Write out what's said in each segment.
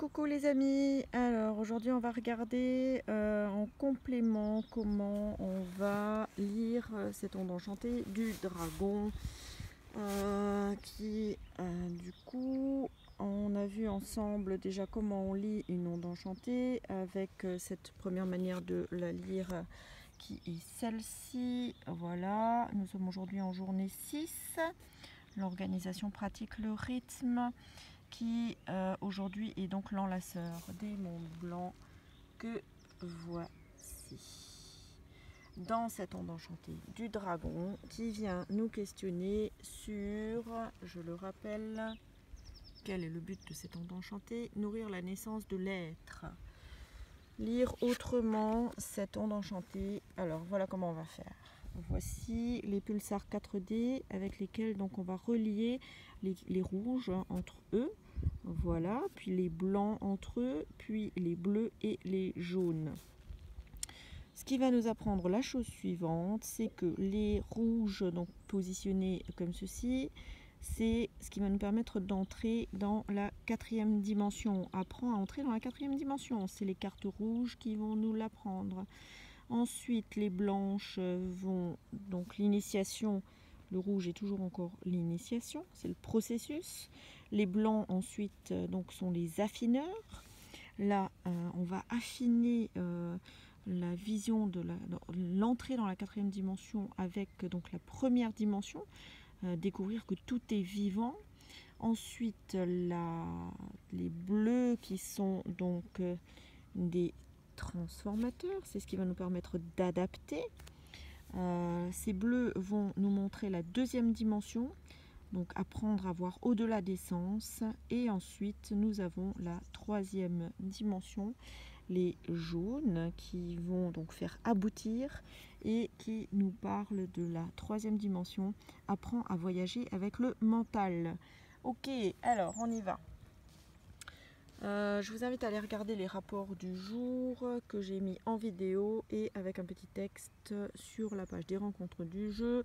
Coucou les amis, alors aujourd'hui on va regarder en complément comment on va lire cet onde enchantée du dragon du coup on a vu ensemble déjà comment on lit une onde enchantée avec cette première manière de la lire qui est celle-ci. Voilà, nous sommes aujourd'hui en journée 6, l'organisation pratique le rythme qui aujourd'hui est donc l'enlaceur des mondes blancs que voici dans cette onde enchantée du dragon qui vient nous questionner sur, je le rappelle, quel est le but de cette onde enchantée? Nourrir la naissance de l'être. Lire autrement cette onde enchantée. Alors voilà comment on va faire. Voici les pulsars 4D avec lesquels donc on va relier les rouges entre eux. Voilà, puis les blancs entre eux, puis les bleus et les jaunes. Ce qui va nous apprendre la chose suivante, c'est que les rouges donc positionnés comme ceci, c'est ce qui va nous permettre d'entrer dans la 4e dimension. Apprends à entrer dans la 4e dimension. C'est les cartes rouges qui vont nous l'apprendre. Ensuite, les blanches vont donc l'initiation. Le rouge est toujours encore l'initiation, c'est le processus. Les blancs ensuite donc sont les affineurs. Là, on va affiner la vision de l'entrée dans la 4e dimension avec donc la première dimension. Découvrir que tout est vivant. Ensuite, les bleus qui sont donc des transformateurs, c'est ce qui va nous permettre d'adapter. Ces bleus vont nous montrer la 2e dimension, donc apprendre à voir au-delà des sens. Et ensuite, nous avons la 3e dimension, les jaunes, qui vont donc faire aboutir et qui nous parlent de la 3e dimension, apprend à voyager avec le mental. Ok, alors on y va. Je vous invite à aller regarder les rapports du jour que j'ai mis en vidéo et avec un petit texte sur la page des rencontres du jeu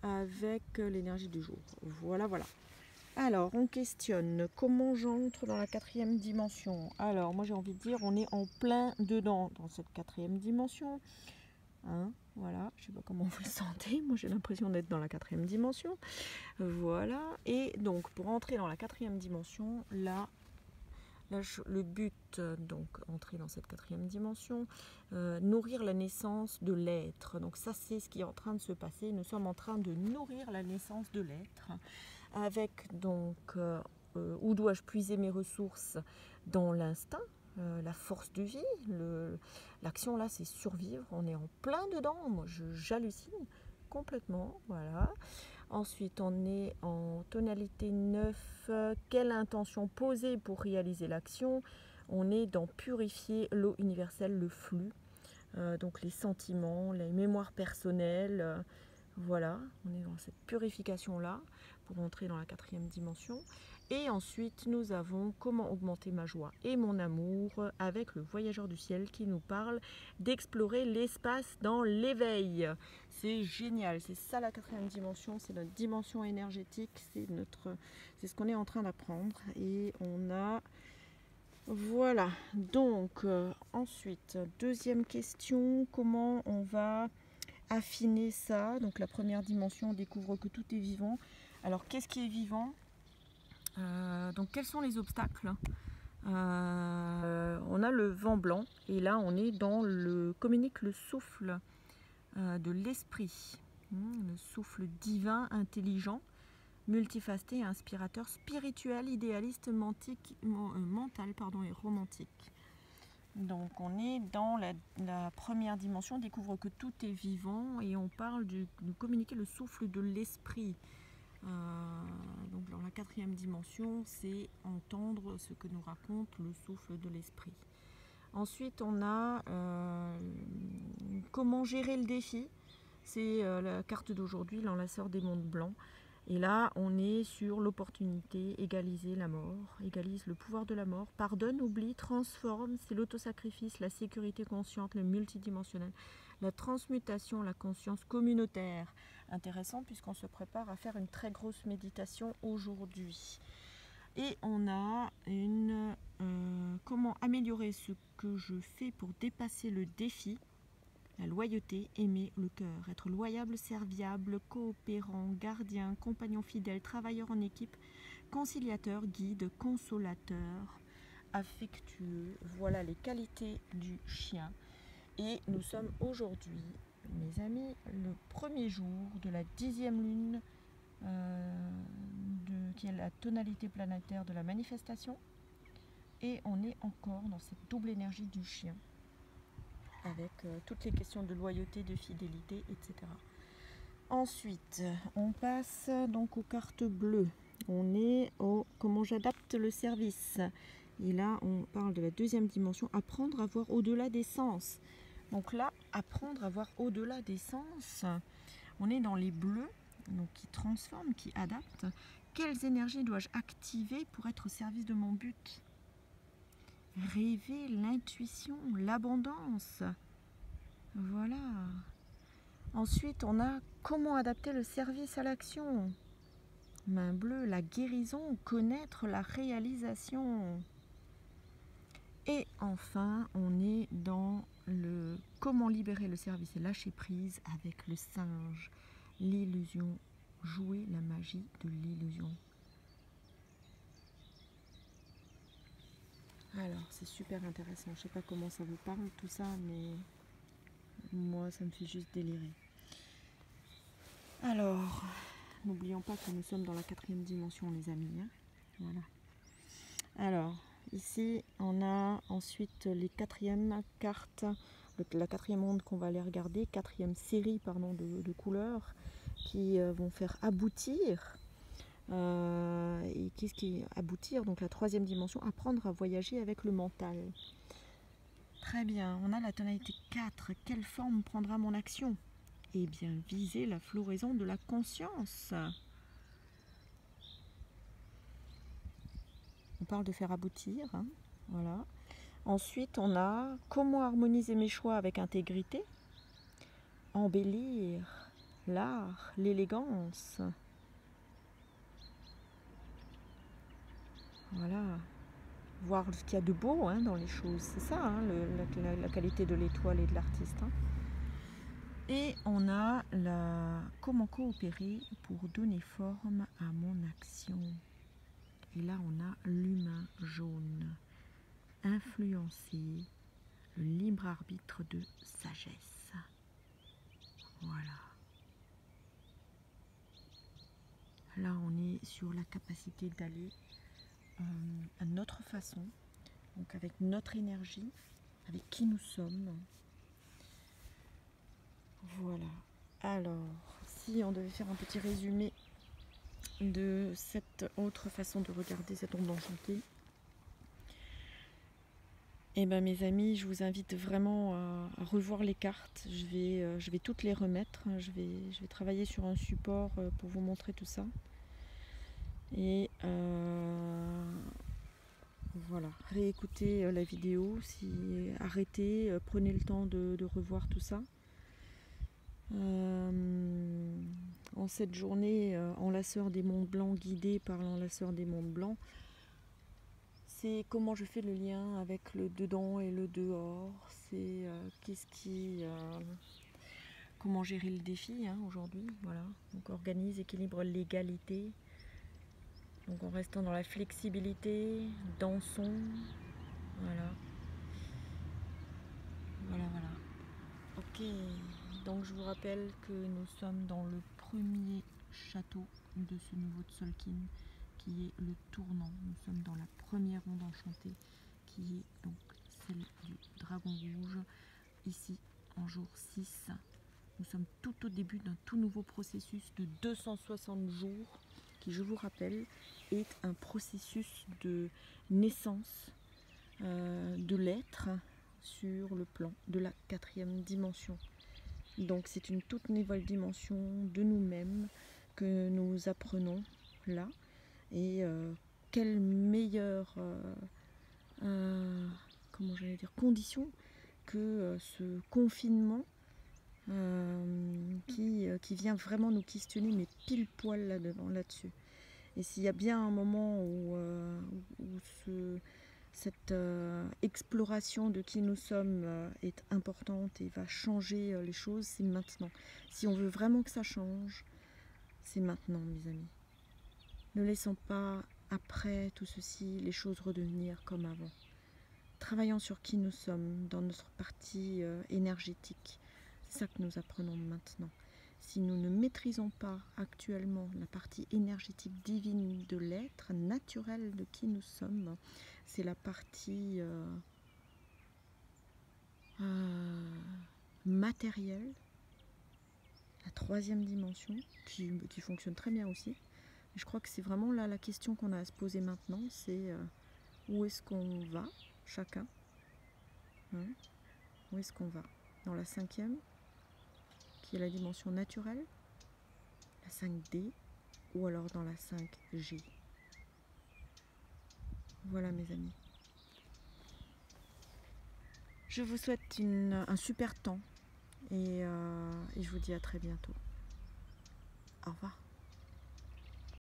avec l'énergie du jour. Voilà, voilà. Alors, on questionne comment j'entre dans la 4e dimension. Alors, moi j'ai envie de dire, on est en plein dedans dans cette 4e dimension. Hein, voilà, je ne sais pas comment vous le sentez, moi j'ai l'impression d'être dans la 4e dimension. Voilà, et donc pour entrer dans la 4e dimension, là le but, donc entrer dans cette 4e dimension, nourrir la naissance de l'être. Donc ça c'est ce qui est en train de se passer. Nous sommes en train de nourrir la naissance de l'être avec donc où dois-je puiser mes ressources? Dans l'instinct, la force de vie. L'action là c'est survivre. On est en plein dedans. Moi j'hallucine complètement. Voilà. Ensuite, on est en tonalité 9. Quelle intention poser pour réaliser l'action? On est dans purifier l'eau universelle, le flux. Donc les sentiments, les mémoires personnelles. Voilà, on est dans cette purification-là pour entrer dans la 4e dimension. Et ensuite, nous avons comment augmenter ma joie et mon amour avec le voyageur du ciel qui nous parle d'explorer l'espace dans l'éveil. C'est génial, c'est ça la 4e dimension, c'est notre dimension énergétique, c'est ce qu'on est en train d'apprendre. Et on a... Voilà, donc ensuite, 2e question, comment on va affiner ça? Donc la première dimension, on découvre que tout est vivant. Alors qu'est-ce qui est vivant? Donc quels sont les obstacles? On a le vent blanc et là on est dans communique le souffle de l'esprit, le souffle divin, intelligent, multifacé, inspirateur, spirituel, idéaliste, mental et romantique. Donc on est dans la première dimension, on découvre que tout est vivant et on parle de communiquer le souffle de l'esprit. Donc dans la 4e dimension, c'est entendre ce que nous raconte le souffle de l'esprit. Ensuite, on a comment gérer le défi. C'est la carte d'aujourd'hui, l'enlaceur des mondes blancs. Et là, on est sur l'opportunité, égaliser la mort, égalise le pouvoir de la mort, pardonne, oublie, transforme, c'est l'autosacrifice, la sécurité consciente, le multidimensionnel, la transmutation, la conscience communautaire. Intéressant puisqu'on se prépare à faire une très grosse méditation aujourd'hui. Et on a une comment améliorer ce que je fais pour dépasser le défi. La loyauté, aimer le cœur, être loyable, serviable, coopérant, gardien, compagnon fidèle, travailleur en équipe, conciliateur, guide, consolateur, affectueux. Voilà les qualités du chien. Et nous sommes aujourd'hui, mes amis, le premier jour de la 10e lune, qui est la tonalité planétaire de la manifestation. Et on est encore dans cette double énergie du chien, avec toutes les questions de loyauté, de fidélité, etc. Ensuite, on passe donc aux cartes bleues. On est au comment j'adapte le service. Et là, on parle de la 2e dimension, apprendre à voir au-delà des sens. Donc là, apprendre à voir au-delà des sens. On est dans les bleus, donc qui transforment, qui adaptent. Quelles énergies dois-je activer pour être au service de mon but? Rêver, l'intuition, l'abondance. Voilà. Ensuite, on a comment adapter le service à l'action. Main bleue, la guérison, connaître la réalisation. Et enfin, on est dans le comment libérer le service et lâcher prise avec le singe. L'illusion, jouer la magie de l'illusion. Alors, c'est super intéressant. Je ne sais pas comment ça vous parle tout ça, mais moi, ça me fait juste délirer. Alors, n'oublions pas que nous sommes dans la 4e dimension, les amis. Hein, voilà. Alors, ici, on a ensuite les 4e cartes, la 4e onde qu'on va aller regarder, 4e série pardon, de couleurs qui vont faire aboutir. Et qu'est-ce qui aboutir? Donc la 3e dimension, apprendre à voyager avec le mental. Très bien, on a la tonalité 4. Quelle forme prendra mon action? Eh bien, viser la floraison de la conscience. On parle de faire aboutir, hein, voilà. Ensuite, on a comment harmoniser mes choix avec intégrité, embellir, l'art, l'élégance. Voilà, voir ce qu'il y a de beau hein, dans les choses, c'est ça, hein, la qualité de l'étoile et de l'artiste. Hein. Et on a comment coopérer pour donner forme à mon action. Et là, on a l'humain jaune. Influencer, le libre arbitre de sagesse. Voilà. Là, on est sur la capacité d'aller à notre façon, donc avec notre énergie, avec qui nous sommes. Voilà. Alors, si on devait faire un petit résumé de cette autre façon de regarder cette onde enchantée, eh bien mes amis, je vous invite vraiment à revoir les cartes. Je vais toutes les remettre. Je vais travailler sur un support pour vous montrer tout ça. Et voilà, réécoutez la vidéo, arrêtez, prenez le temps de revoir tout ça. En cette journée, enlaceur des monts blancs, guidé par l'enlaceur des monts blancs, c'est comment je fais le lien avec le dedans et le dehors, c'est comment gérer le défi hein, aujourd'hui, voilà. Donc organise, équilibre, l'égalité. Donc en restant dans la flexibilité, dansons, voilà. Voilà. Ok, donc je vous rappelle que nous sommes dans le premier château de ce nouveau Tzolk'in, qui est le tournant. Nous sommes dans la première onde enchantée, qui est donc celle du dragon rouge. Ici, en jour 6, nous sommes tout au début d'un tout nouveau processus de 260 jours, qui, je vous rappelle, est un processus de naissance de l'être sur le plan de la 4e dimension. Donc c'est une toute nouvelle dimension de nous-mêmes que nous apprenons là. Et quelle meilleure condition que ce confinement qui vient vraiment nous questionner, mais pile poil là-dedans, là-dessus. Et s'il y a bien un moment où cette exploration de qui nous sommes est importante et va changer les choses, c'est maintenant. Si on veut vraiment que ça change, c'est maintenant, mes amis. Ne laissons pas, après tout ceci, les choses redevenir comme avant. Travaillons sur qui nous sommes dans notre partie énergétique. C'est ça que nous apprenons maintenant. Si nous ne maîtrisons pas actuellement la partie énergétique divine de l'être, naturel de qui nous sommes, c'est la partie matérielle, la troisième dimension, qui fonctionne très bien aussi. Et je crois que c'est vraiment là la question qu'on a à se poser maintenant, c'est où est-ce qu'on va, chacun, hein? Où est-ce qu'on va? Dans la cinquième, qui est la dimension naturelle, la 5D, ou alors dans la 5G. Voilà mes amis. Je vous souhaite un super temps et je vous dis à très bientôt. Au revoir.